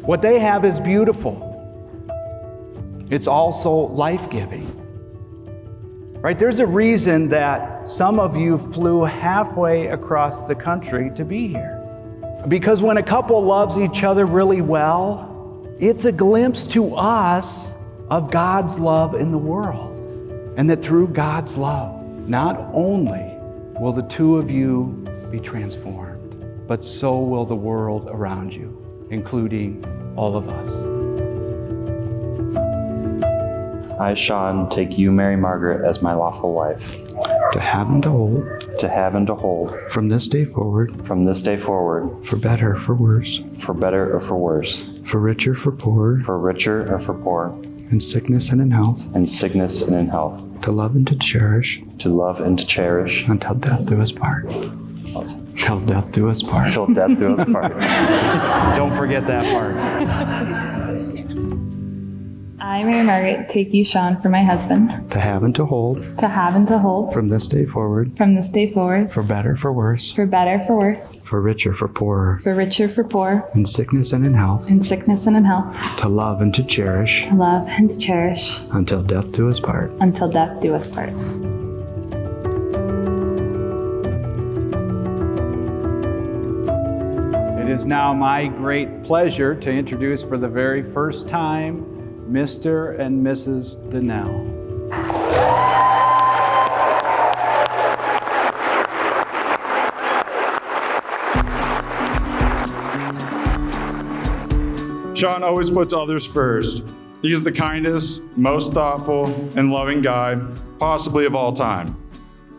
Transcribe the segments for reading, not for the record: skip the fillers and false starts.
What they have is beautiful. It's also life-giving. Right? There's a reason that some of you flew halfway across the country to be here. Because when a couple loves each other really well, it's a glimpse to us of God's love in the world. And that through God's love, not only will the two of you be transformed, but so will the world around you, including all of us. I, Sean, take you, Mary Margaret, as my lawful wife, To have and to hold, to have and to hold, from this day forward, from this day forward, for better, for worse, for better or for worse, for richer, for poorer, for richer or for poor, in sickness and in health, in sickness and in health, to love and to cherish, to love and to cherish, until death do us part. Till death do us part. till death do us part. Don't forget that part. I, Mary Margaret, take you, Sean, for my husband, To have and to hold, to have and to hold, from this day forward, from this day forward, for better, for worse, for better, for worse, for richer, for poorer, for richer, for poor, in sickness and in health, in sickness and in health, to love and to cherish, to love and to cherish, until death do us part. until death do us part. It is now my great pleasure to introduce for the very first time Mr. and Mrs. Dennell. Sean always puts others first. He's the kindest, most thoughtful, and loving guy, possibly of all time.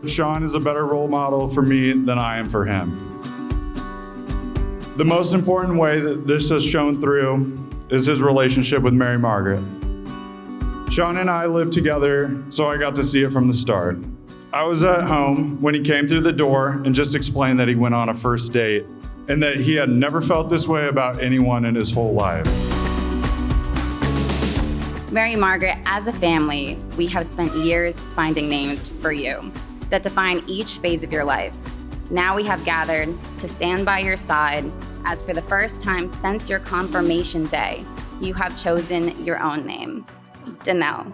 Sean is a better role model for me than I am for him. The most important way that this has shown through is his relationship with Mary Margaret. Sean and I lived together, so I got to see it from the start. I was at home when he came through the door and just explained that he went on a first date and that he had never felt this way about anyone in his whole life. Mary Margaret, as a family, we have spent years finding names for you that define each phase of your life. Now we have gathered to stand by your side as for the first time since your confirmation day, you have chosen your own name, Dennell.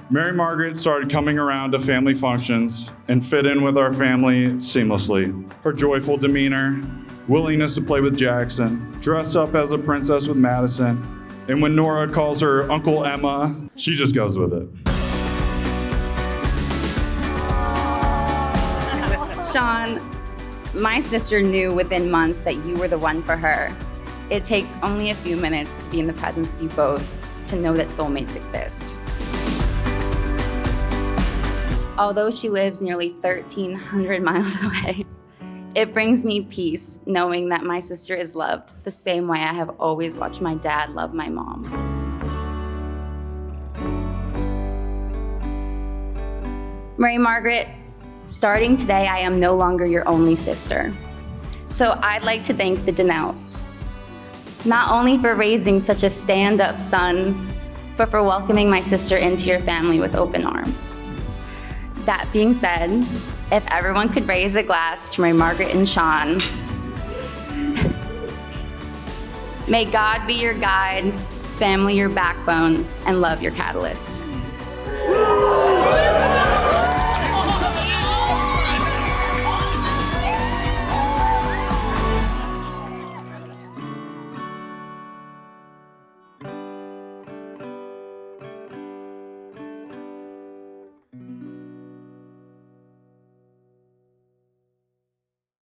Mary Margaret started coming around to family functions and fit in with our family seamlessly. Her joyful demeanor, willingness to play with Jackson, dress up as a princess with Madison, and when Nora calls her Uncle Emma, she just goes with it. Sean, my sister knew within months that you were the one for her. It takes only a few minutes to be in the presence of you both to know that soulmates exist. Although she lives nearly 1,300 miles away, it brings me peace knowing that my sister is loved the same way I have always watched my dad love my mom. Mary Margaret, starting today, I am no longer your only sister. So I'd like to thank the Dennells, not only for raising such a stand-up son, but for welcoming my sister into your family with open arms. That being said, if everyone could raise a glass to Mary Margaret and Sean. May God be your guide, family your backbone, and love your catalyst.